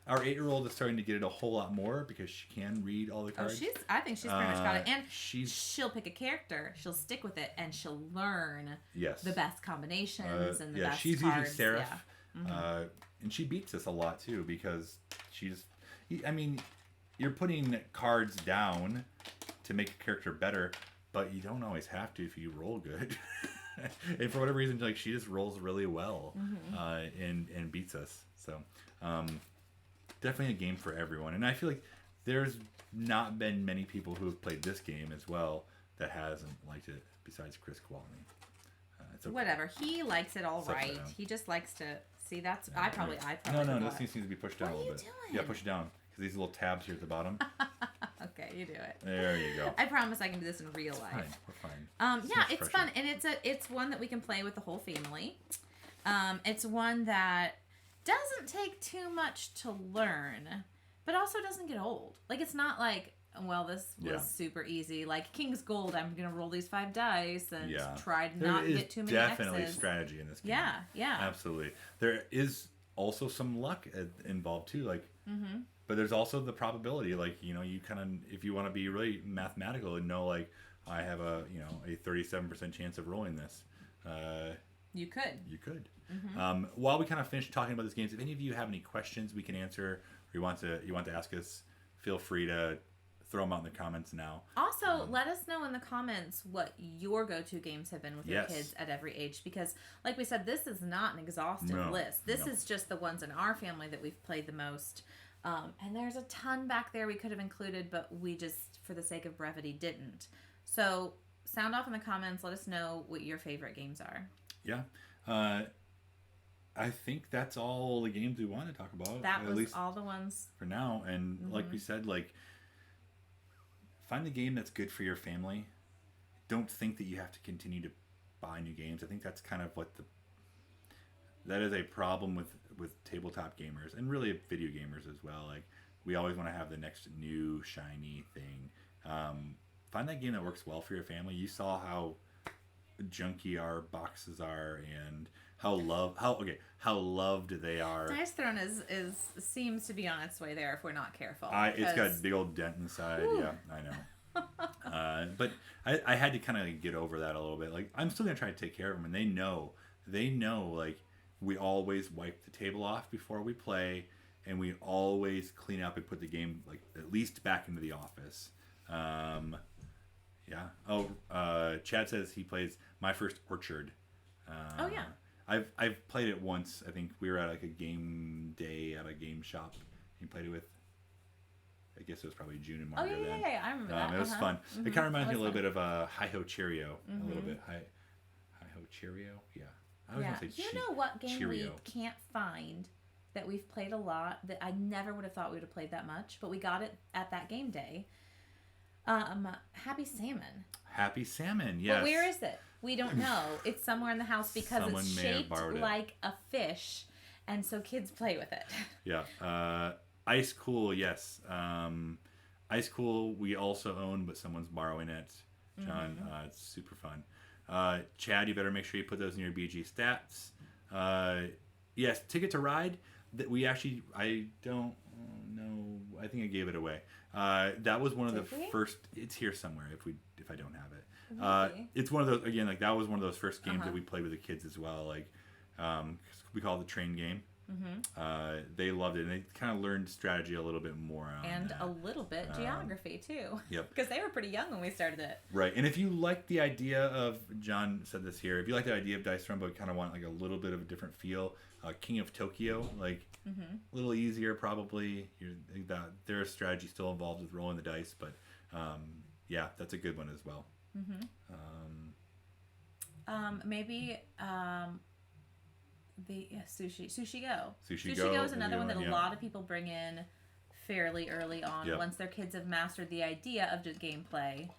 Our 8-year-old is starting to get it a whole lot more because she can read all the cards. I think she's pretty much got it. And she'll pick a character, she'll stick with it, and she'll learn the best combinations and the best she's cards. Using Seraph, and she beats us a lot, too, because you're putting cards down to make a character better, but you don't always have to if you roll good. And for whatever reason, like she just rolls really well and beats us. So definitely a game for everyone. And I feel like there's not been many people who have played this game as well that hasn't liked it besides Chris Kwalny. It's okay. Whatever. He likes it all It's upside right. down. He just likes to see. That's Yeah, I probably. No, did this that. needs to be pushed down What a are little you bit. doing? Yeah, push it down because these little tabs here at the bottom. Okay, you do it. There you go. I promise I can do this in real life. Fine, we're fine. Yeah, it's fun, and it's one that we can play with the whole family. It's one that doesn't take too much to learn, but also doesn't get old. Like, it's not like, well, this was super easy. Like King's Gold, I'm gonna roll these 5 dice and try to not get too many X's. Definitely strategy in this game. Yeah, Absolutely. There is also some luck involved too. Like, but there's also the probability. Like, you kind of, if you want to be really mathematical and know, like, I have a 37% chance of rolling this. You could. You could. While we kind of finish talking about these games, if any of you have any questions we can answer, or you want to ask us, feel free to throw them out in the comments now. Also, let us know in the comments what your go-to games have been with your kids at every age, because, like we said, this is not an exhaustive list. This is just the ones in our family that we've played the most. And there's a ton back there we could have included, but we just, for the sake of brevity, didn't. So sound off in the comments. Let us know what your favorite games are. Yeah. I think that's all the games we want to talk about. That was all the ones. For now. And like we said, like, find the game that's good for your family. Don't think that you have to continue to buy new games. I think that's kind of what that is a problem with tabletop gamers and really video gamers as well. Like, we always want to have the next new shiny thing. Find that game that works well for your family. You saw how junky our boxes are and how loved they are. Dice Throne seems to be on its way there if we're not careful. It's got a big old dent inside. Whew. Yeah, I know. But I had to kind of get over that a little bit. Like, I'm still gonna try to take care of them, and they know. Like, we always wipe the table off before we play, and we always clean up and put the game, like, at least back into the office. Yeah. Chad says he plays My First Orchard. Oh yeah. I've played it once. I think we were at, like, a game day at a game shop. He played it with, I guess it was probably June and Margo then. Yeah, I remember that. It was fun. It kind of reminds me a little bit of Hi Ho Cheerio. A little bit. Hi Ho Cheerio? Yeah. I was going to say You know what game Cheerio. we can't find that we've played a lot that I never would have thought we would have played that much, but we got it at that game day? Happy Salmon. Happy Salmon, yes. But where is it? We don't know. It's somewhere in the house because it's shaped like a fish, and so kids play with it. Yeah. Ice Cool, yes. Ice Cool we also own, but someone's borrowing it. John, it's super fun. Chad, you better make sure you put those in your BG stats. Yes, Ticket to Ride. That we actually, I don't know. I think I gave it away. That was one of the first. It's here somewhere if I don't have it. It's one of those, again, like, that was one of those first games that we played with the kids as well. Like, we call it the train game. They loved it, and they kind of learned strategy a little bit more on a little bit geography too. Yep. Because they were pretty young when we started it. Right. And if you like the idea of, John said this here, if you like the idea of Dice Throne but kind of want, like, a little bit of a different feel, King of Tokyo, like, a little easier probably. Their strategy still involved with rolling the dice, but yeah, that's a good one as well. Maybe the Sushi Go. Sushi Go Go is another one that a yeah. lot of people bring in fairly early on. Yep. Once their kids have mastered the idea of just gameplay.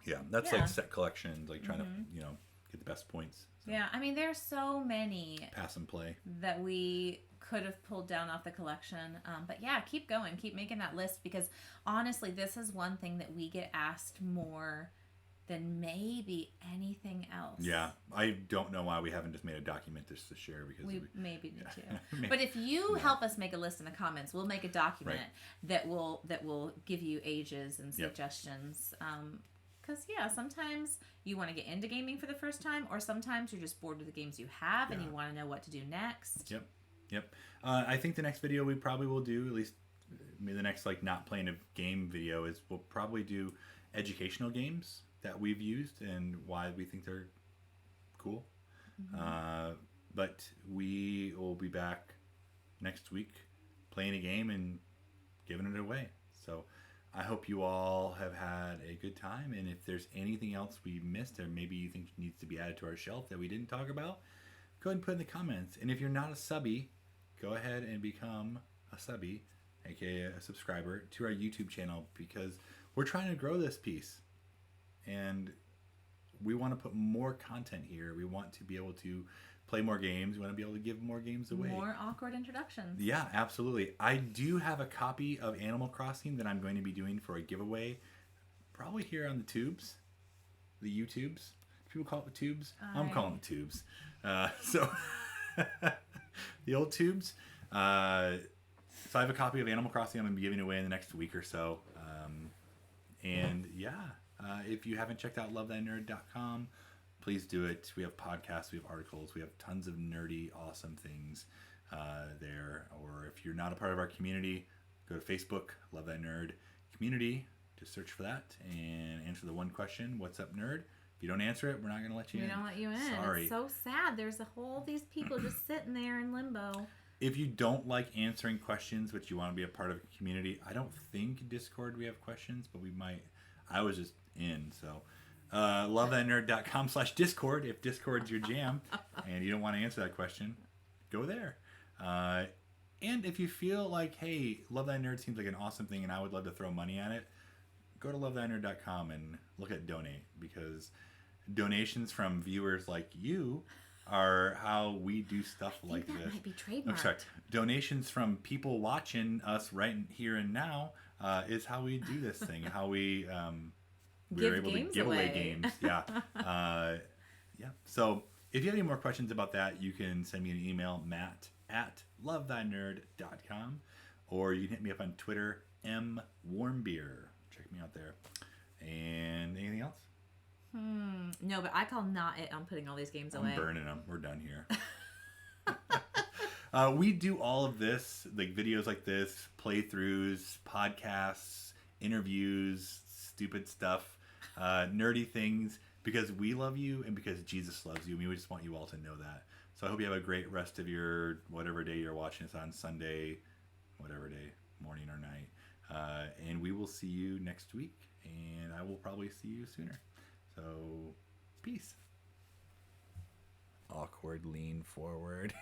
Yeah, that's like set collections, like trying to get the best points. So. Yeah, I mean, there's so many pass and play that we could have pulled down off the collection. But yeah, keep going, keep making that list, because honestly, this is one thing that we get asked more than maybe anything else. Yeah, I don't know why we haven't just made a document just to share, because we maybe need to. But if you help us make a list in the comments, we'll make a document that will give you ages and suggestions. Because sometimes you want to get into gaming for the first time, or sometimes you're just bored with the games you have and you want to know what to do next. Yep. I think the next video we probably will do, at least maybe the next, like, not playing a game video, is we'll probably do educational games that we've used and why we think they're cool. But we will be back next week playing a game and giving it away. So I hope you all have had a good time. And if there's anything else we missed or maybe you think needs to be added to our shelf that we didn't talk about, go ahead and put in the comments. And if you're not a subby, go ahead and become a subby, aka a subscriber, to our YouTube channel because we're trying to grow this piece. And we want to put more content here. We want to be able to play more games. We want to be able to give more games away. More awkward introductions. Yeah, absolutely. I do have a copy of Animal Crossing that I'm going to be doing for a giveaway, probably here on the tubes, the YouTubes. Do people call it the tubes? I'm calling it the tubes. So the old tubes. So I have a copy of Animal Crossing I'm going to be giving away in the next week or so. And yeah, if you haven't checked out lovethatnerd.com, please do it. We have podcasts, we have articles, we have tons of nerdy, awesome things there. Or if you're not a part of our community, go to Facebook, Love That Nerd Community. Just search for that and answer the one question, what's up, nerd? If you don't answer it, we're not going to let you in. We don't let you in. Sorry. It's so sad. There's these people just sitting there in limbo. If you don't like answering questions, but you want to be a part of a community, I don't think Discord we have questions, but we might. I was just in, so lovethatnerd.com/Discord. If Discord's your jam and you don't want to answer that question, go there. And if you feel like, hey, Love That Nerd seems like an awesome thing and I would love to throw money at it, go to lovethatnerd.com and look at donate, because donations from viewers like you are how we do stuff like that this. Might be trademarked. I'm sorry. Donations from people watching us right here and now is how we do this thing. How we we're able to give away games. Yeah. Yeah. So if you have any more questions about that, you can send me an email, matt@lovethatnerd.com, or you can hit me up on Twitter, mwarmbeer. Check me out there. And anything else? No, but I call not it on putting all these games away. I'm burning them. We're done here. We do all of this, like videos like this, playthroughs, podcasts, interviews, stupid stuff, nerdy things, because we love you and because Jesus loves you. And we just want you all to know that. So I hope you have a great rest of your whatever day you're watching this on, Sunday, whatever day, morning or night. And we will see you next week, and I will probably see you sooner. So, peace. Awkward lean forward.